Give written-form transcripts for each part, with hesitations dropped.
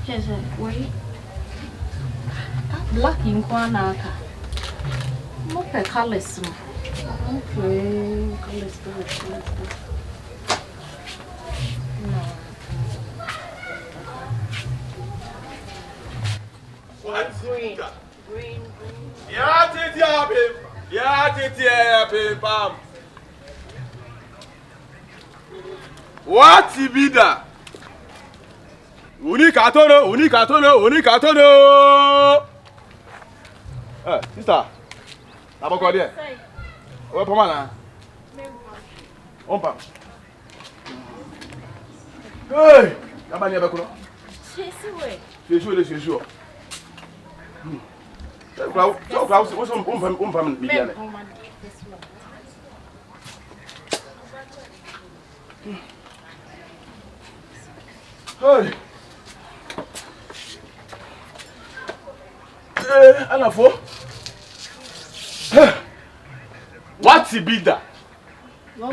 Yes, wait. Black in Kwanaka. Not the colors. Okay, colors. No. What? Green. Green. Yeah, babe. Yeah, babe. Bam. What be that? Unikatono. Sister. Abako there. Where pamana? Ompa. Hey, abani abakuno. Shesu. What's on Bibiane? Hey. Anafo. What's the bidder? Now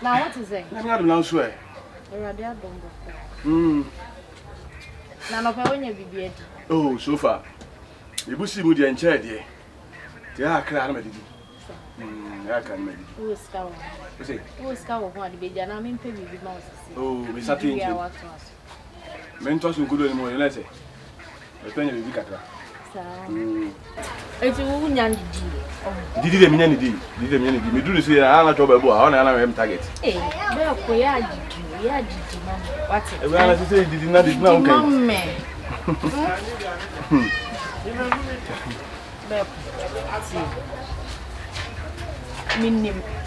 what is it? Let me have an answer. Oh, so far. You will see Moody and Chad, dear. They are crying. I can make it. Who is Scout? Who is Scout? What did be done? I'm in Pebby with Mouse. Oh, Miss Satin. Mentors will go anymore, let's say. The penny will be cut. If you wouldn't did the minity, did the minity, we do the say, I'm not trouble, I am target. Eh, well, what? I say, did not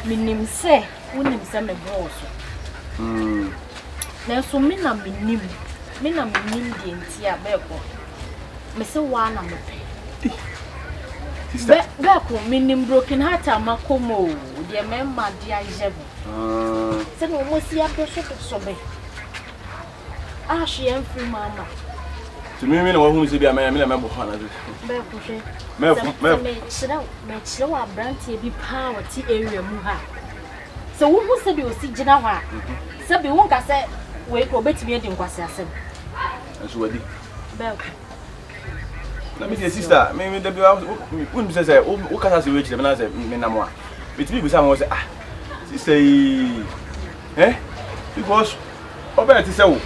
Minim say, wouldn't send a boss. There's so many minim the entire beko. Miss one am Beko, minim broken heart, Macomo, dear member, dear Jeb. Send almost the approach of Sobe. Ah, she am free, mamma. To me, who is a man, member of Hannah. Slow our brandy be power tea area muha. So who said you see Janawa? Sabi won't say, wait, go bet me in Quassassem. That's what let me say, sister, maybe the wouldn't say, who can I see which the man said, Menamwa. Between someone say, ah, say, eh? Because, over to say,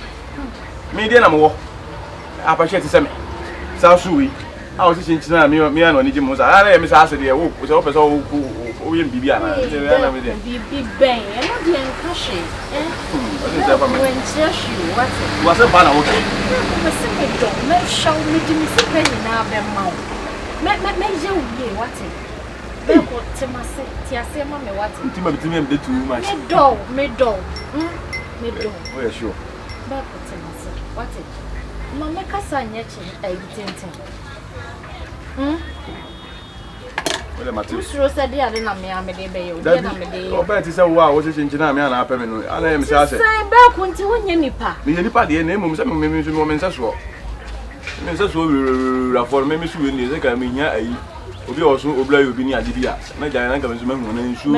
me, I'm walk. I appreciate the same. South Sui. I was teaching me and Nijim. I am Miss Asare, who was always all who will be behind. Be bang, and not the uncashy. When Cheshire, what's a banner? Don't show me to Miss Penny now, their mouth. Make you what's it? Therefore, Timasa, Tiasema, what? Timothy, the too much. Middle. We're sure. What's it? Mamma Cassania, I didn't. Well, Matilda said, I didn't know me. Betty said, wow, was it in Janami and Apamino? I am Sasha. I'm back when you win any pa. Me any party, and name of some women as well. Mrs. Will for Mammy Sue in the Zacamina, will be also obliged to be near Dibias. My Diana comes to me and shoe.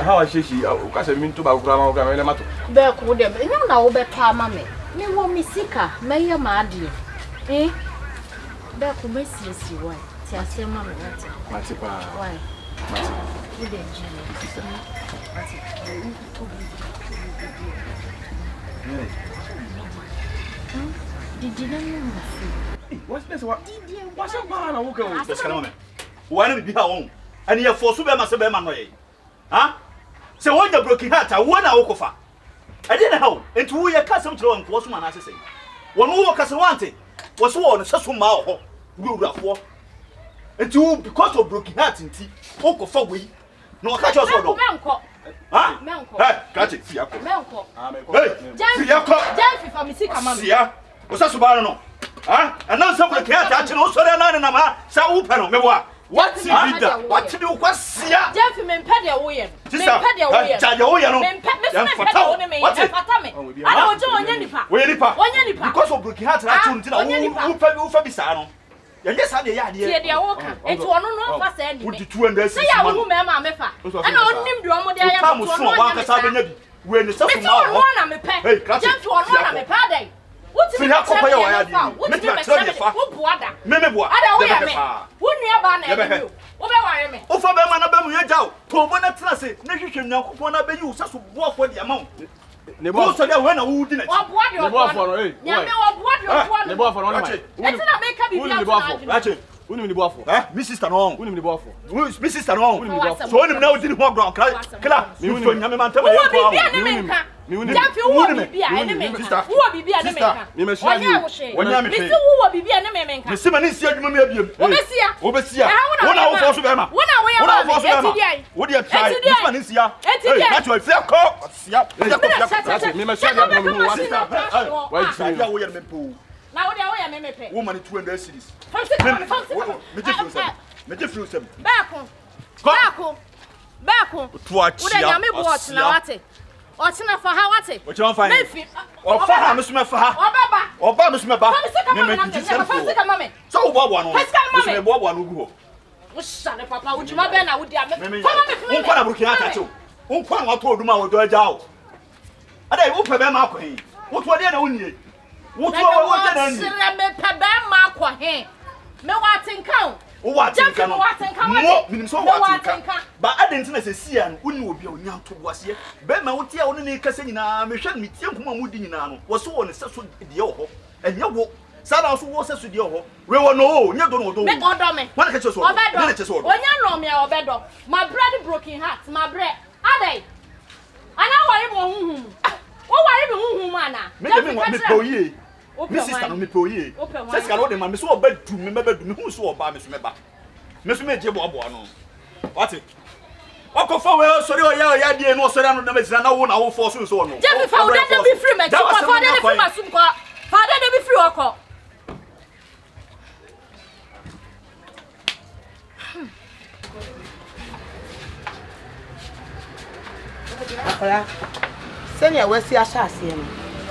How I say she, because I mean to Bagrama Gamma. There could have been no better, mammy. Me want me sicker, may your maddy. Eh? There could be see why. Tiasia, mammy, Matipa. Why? You didn't, did you know? What's this? What's a man? I walk away. This moment. Why don't be our own? And you're for Super Massabema. Huh? So, when the broken heart, I want to walk off. I didn't know. And to your cousin to one was one, as I say. One more cousin wanted was one such a mile. You have war. And two, because of broken heart in tea, walk of a week. No, catch us all. Ah, catch it. Melco. Gyamfi for me, sick, Mamma. Was that Subarano? Ah, and now someone can't touch no so than Nama, Saupano, Mewa. What's the leader? What to do? What's here? Gentlemen, Paddy away. Because of Brookie Hat, I told you, yes, I did. They are walking. It's one no fast. Put the 2 and say, I will, Mamma, and on him, Dromody. I am we ni safu ma ho na me pe Gyamfi ono na me pa dai wuti me kopa ya wa ya di me ti tell me fa wo boada me boa ada wo ya me wo nua ba na e bi wo be ware me o fa be ma na be mu ye jaw to bo na tena se na hwehwe nyankopon na be yi wo saso boafo de ama wo ne bo so de we na wo di na wo boade ne boafo no eh nyame wo boade ne boafo no no etina me ka bibia rache unim ni boafo mi sister no unim ni boafo mi sister no unim ni boafo so onim na wo di ni ho ground kla mi unim nyame man tama ye ko wo bibia ne me nka Gyamfi wo bibia ne me nka wo bibia ne me nka mi me shia ni wonya me mi si wo bibia ne me nka mi si ma ni si adwuma mi abiem obesia wona wo fo so be ma wona wo ya ma wo dia try mi si ma ni sia na to fi ko sia mi me shia ni mo wa why ya wo ya me po na wo dia wo ya me pe wo ma ni 200 series me je flu sem baako to achia wo da nyame bo otena wate otena fa ha wate o chon fine o fa ha me so me fa ha oba me so me ba me ji sem so wo bo no me so me bo no gu ho wo shane papa wo juma be na wo dia me won kwa na burkina ta che won kwa na to oduma wo do aja o ada wo pe be ma ko hin wo to de na wo nie wo to wo de na ni sire me pe be ma ko hin me watenka o watenka no mo minim so watenka ba adenti na se sia no uni obi a onya to boase be ma wo tie wo ne kasa nyina me hwe me tie nkoma mu di nyina no wo so wo ne seso de wo ho enye wo sada so wo seso de wo we wo no nya do no do me odo me wan ka che so ne che so onya no me a obedo my bread broken heart my bread adai ana wari bo hunhum wo wari be hunhum ana me po yi mi sister no me po yi se ska no de ma me so obedu me bedu me hu so oba me so me ba me so me je bo no what okofa we sori o ya die no sori anu na me zina na wo for so no Gyamfi fa wo da be free me ti ko fa da free masum ko fa da be free oko Akora senya wasi ashase no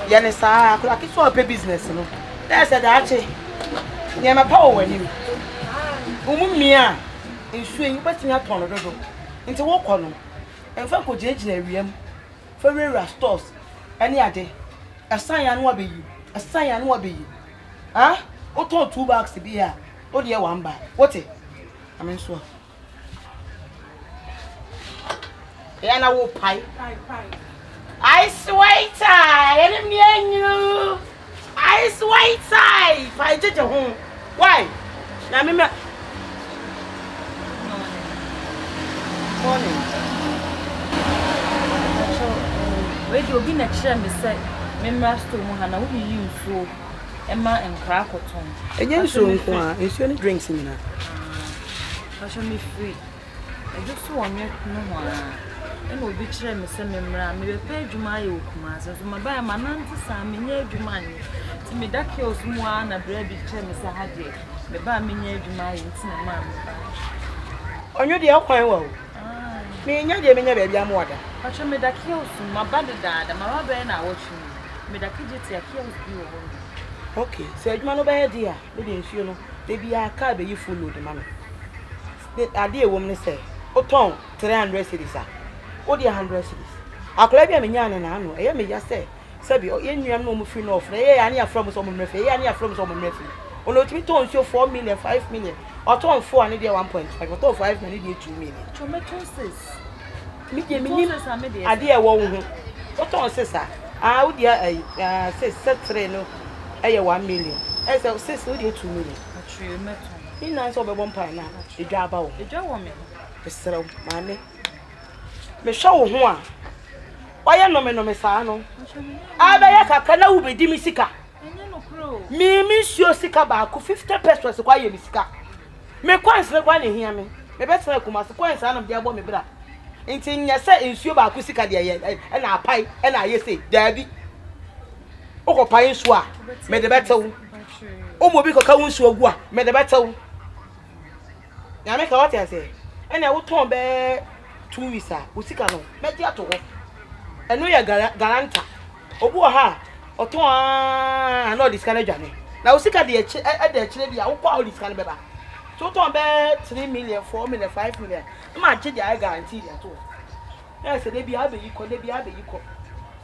ye ne saa akora kiso ope business no na se da ache ye ma pa wo wani umumia nsu enyi kwati aton dodo nti wo kɔ no emfa ko jejina wiem fa rera stores ani ade asan ya no abeyi asan ya no abeyi ha o to 2 bags bi a o de 1 bag wote amen so ya na wo pai I swear enim ni anyu I swear pai jeje ho why na me morning we do obi na kire me say me mrasto mu ha na wo yi nsuo ema nkra koton enye nsuo nko a nsuo ni drinks ni na fashion me free I just want me no ho a ena obi kire me say me mra me be pa adwuma aye okuma so ma ba ma nanti sa me nya adwuma ni ti me da ke osumu a na bra bi kire me say ha de me ba me nya adwuma aye nti na ma onyo de akwan wa o me nya de me nya ba bia mo wada fashion me da ke osumu ma ba de da ma ba be na wo chi me da ke jeti akia obi wo ho okay so adwuma no ba he dia me de nsuo no de bia ka be yi follow de ma no ade ewom ne say o ton 300 cedis a o de 100 cedis akora bia me nya ne na ano eye me ya say sabi ye nnuam no mo free no ofre ye ya ne afro mo so mo mrefe ye ya ne afro mo so mo mrefe ono timi ton nsuo 4 million 5 million o ton 4 ane de 1.5 o ton 5 na ne de 2 million tomatoes mi je mi ni ade e wo wo o ton 6 a o dia 6 3 no eye 1 million e say 6 o de 2 million atwe meton ni na so be bon pan na edwa aba wo edwa wo me esere maame me hwa wo ho a oye no me saa no abaya kaka na wo bedi mi sika enye no kro mi sio sika ba ko 50 pesos kwa ye mi sika me kwans ne kwa ne hia me betre kuma se kwans anam dia bo me bra nti nya se ensuo ba ko sika de ye na apai na aye se dabi oko pai nsuo a me de betew o mo bi ko ka nsuo gu a me de betew ya me ka what ya say ena wo ton be 2 weeks a wo sika no me dia to ho eno ya garanta obu ha oton a no discount adwane na wo sika de e de kire dia wo kwa discount beba so ton be 3 million 4 million 5 million ma che dia guarantee dia to e se de bi abe yiko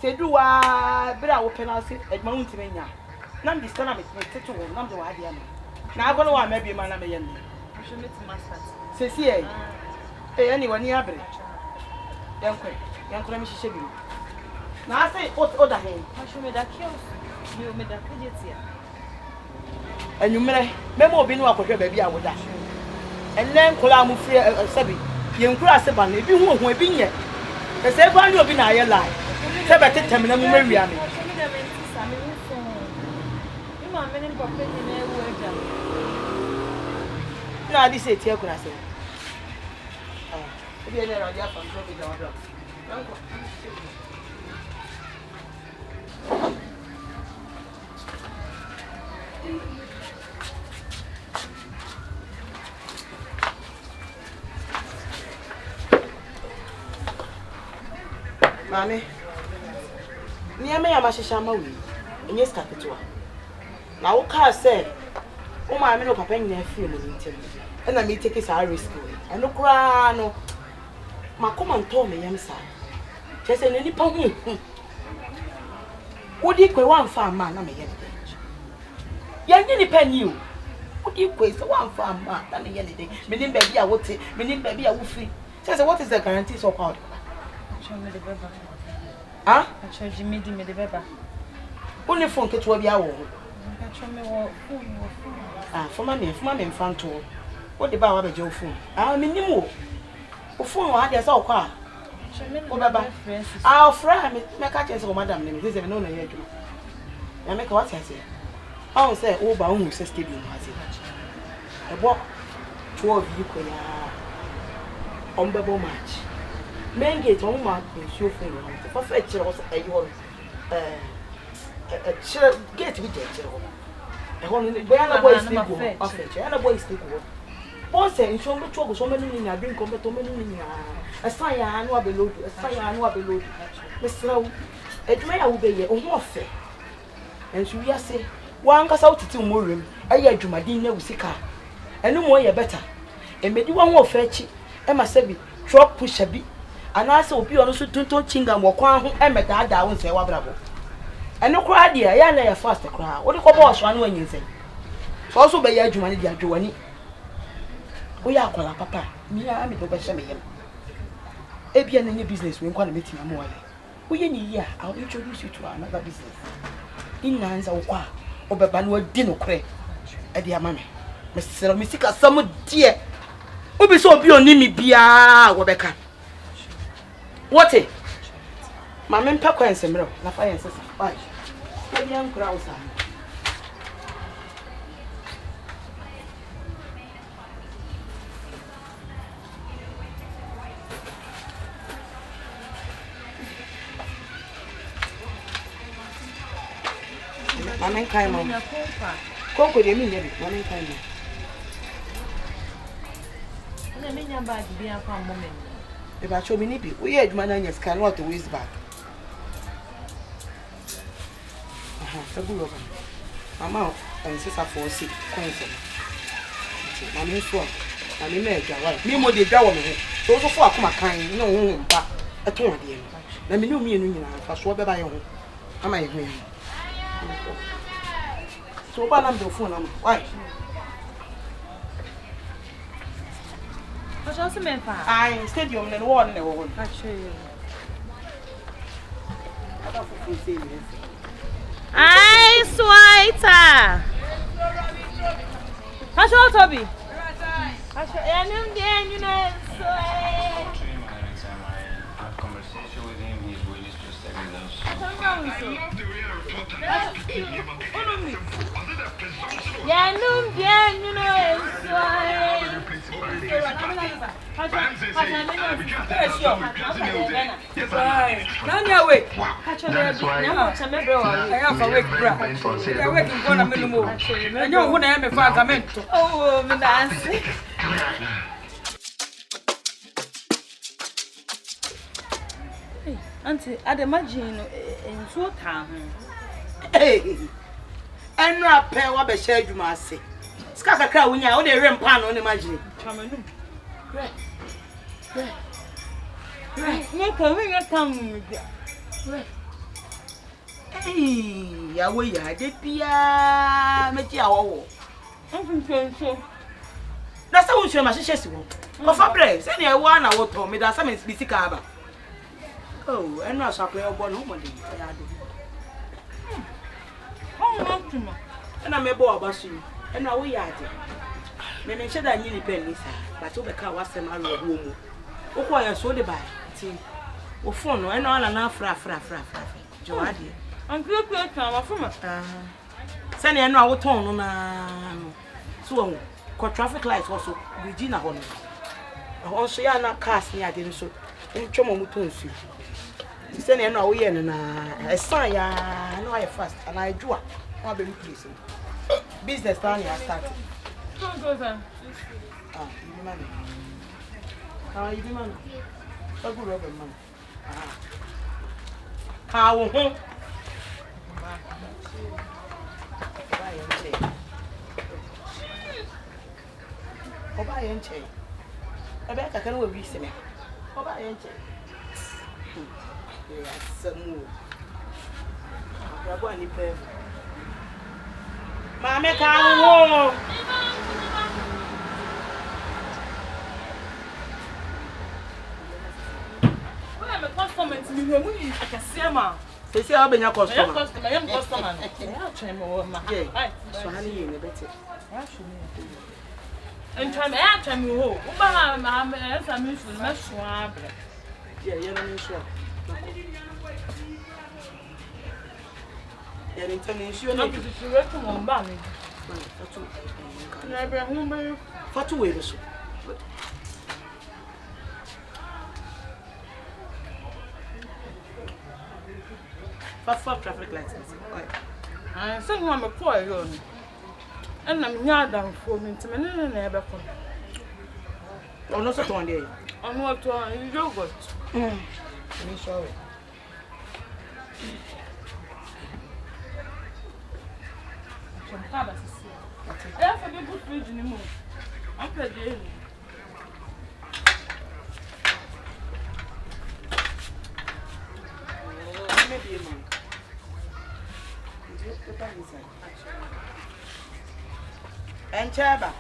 Teduwa bra open house at Mount Mania. Nam this time it's to one, number one idea. Now I'm going to want maybe man I may end. I should meet master. Says here. Anyone near Abbey. Young Cremish Shibby. Now I say, what other hand? I should make that kills. You made that fidget here. And you may memo be no apple baby I would dash. And then Colamu free Sabi. Young grass about me, be who will be yet. The same one will be now lie. Sabbath terminal Mariam. Now this is here, could I say? If you're there, I'll from Mammy, near me, I'm a shamawi, and yes, capital. Now, car said, oh, my men of a penny feeling in and I may take his risk away. And no cry, no. My command told me, young son. Just an any pony. Would you quay one farm man? I'm a young bitch. Young didn't pen you. Would you quay one farm man? I'm a young day. Meaning, baby, I would say, meaning, baby, I would free. Just what is the guarantee so called? Show me the paper. Huh? I charge you me the paper. Only phone catch what you are. Show me what Ah, for my in front to what the bar of your phone. I mean, you move. O phone had your so car. show me Oh, Baba. I'll fry me, my catches or madam, this is no yet. I make what I say. I'll say, oh, Baum says, Stephen has it. I walk 12 you could on Babo match. Men get on my chauffeur, for fetch was a your get with it. I want to be a boy sleep off it, and a boy sleep. Once and show me trouble so many in a drink compared to many in a sign I know below, a sign I know below. Mr. Edmaya will be a more fair. And she will say, one goes out to Murim, a year to my dinner with Sika, and no more ye better. And maybe one more fetchy, and my sebi, drop push a bit. And I saw be also to Chingham or Kwan and met that down say what bravo. And no cry, dear, I lay a faster cry. What do you call one when you say? Also by your Jumani, dear Joanie. We are calling Papa. Me, I'm a bit of a Ebian in your business when one meeting a more. We in a year, I'll introduce you to another business. In Nans or Qua, or Babanua Dino Cray. At dear mammy, Mr. Mystica, some dear. Who be so beyond me, Bia, Rebecca. What it? My men Papa and Semero, La Fire and Sister. Why? The young crowds are. My men came on. Coco, they mean it. My men came on. Let me know about the moment. If I show me, we had managers cannot waste back. Mamma and sister for sick, coins. My name swap. I mean, me more the drawer. So far, come a kind, no, but a 20. Let me know me and I swap by your home. Am I agreeing? So, what I'm the phone, why? What's also meant for? I stadium and one and one. I'll show you. I swear. How's your Toby? I know, you know, conversation with him, he's willing to stay with us. Auntie, I'd imagine in so time. Hey, and not pay what I said you must say. Scaka crowd when you are the rim pan on imagine. Come. Hey, ya we ya de bia meji awowo. Nfunfunfu. Na sa won hwe ma hyehyɛ si wo. Ko fa bre, se ne ewa na wo to me da sa me sika aba. Oh, eno asakwa e bo no mo de ya do. Ntuma. Na me bo abasu. Eno wo ya ade. Me me hye da nyi ni Bernice, but wo be ka wasem aro ho mu. Wo ko ya so de bai. Ti. Wo phone no eno na fra. Jo ade. Ankuku kan wa fuma. Se ne eno a wo ton no na no. So wo ko traffic light also bridge na ho no. Ho so ya na cars ni ade so. Ntwom mo ton su. Se ne eno a wo ye no na esan ya no I fast and I do a be me please. Business plan ya start. Go then. You be man. You be man. So good rubber man. Ka wo ho. Oba yenche. Ebe ka kan we wi se me. Oba yenche. Samu. Bravo ani pe. Mama ka wo. Wala me customer mi we mu ni akase ma. Sesi a obenya customer. I am customer. Ya try me wo ma. Ai, so hani ye ne bete. Ntwa me ya twa me ho. Wo ba ma esa me fu me so abre. Yeah, no me so. Yeah, ni tani nsuo na bi ti retu mo ba mi. Fatu. Na be hu be. Fatu we so. Fast traffic lights. Ah, say you want me pour you. And I'm nya dan for me to me na ebe ko. Oh, no so ton there. On what to yogurt. Me sure. Some caba sisi. Eh for be good fridge ni mo. I'm pede. Maybe man. And Chaba.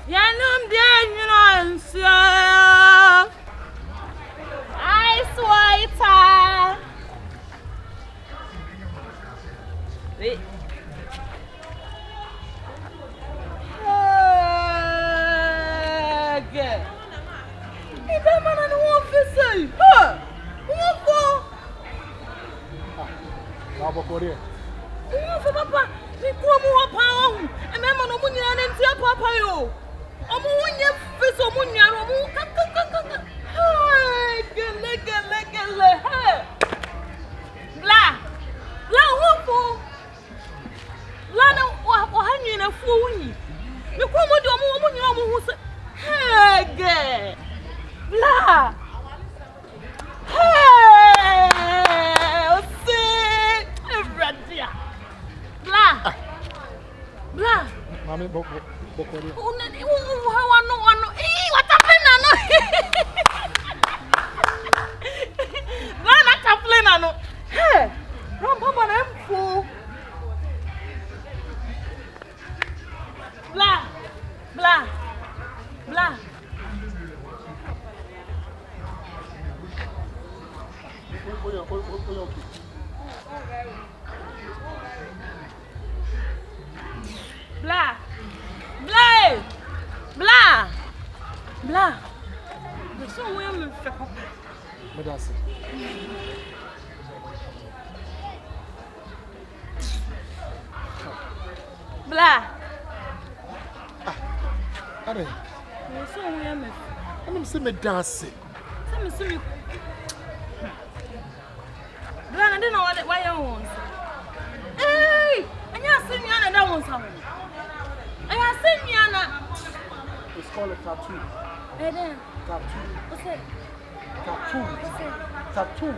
Yanum den you know so. Ice waiter. Wait. Agya. Ibe man no want to say. Ha. What for? Baba Korea. What for papa? Mi ku mu wa pa ho. E me man no mu nyina ne ntia papa yo. Omo wonye fiso mu nyaro mu ka. Hai, gele. Hey. Bla. Bla ho fo. Bla na wa hanyi na fu wunyi. Mi ku mu di omo nyina mu hu se. Hey, ge. Bla. Hey. Ose. Ebradia. Bla. Mami Bokoria. Wano. What happened no? Bla complain no. Hey, ram papa na mfu. Bla. Bla. So we am papa. Medasi. Bla. Are. So we am. I'm say medasi. Say me. Bla na dey no why you want. Hey, anya send you na that one some. Anya send you na. It's called a tattoo. Hey then. Tattoo. Okay. Tattoo.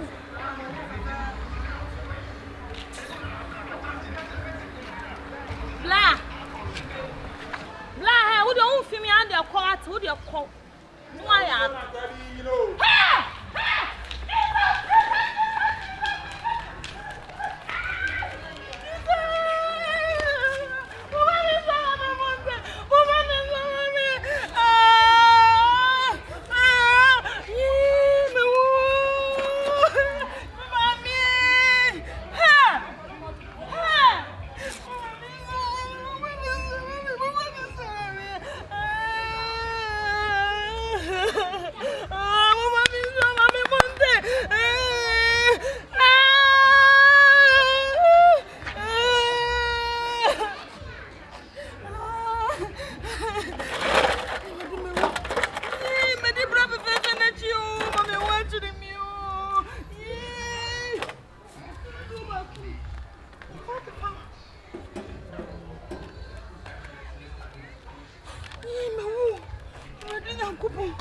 Bla, hey, who don't feel me and their court, who their call? Nyankopɔn.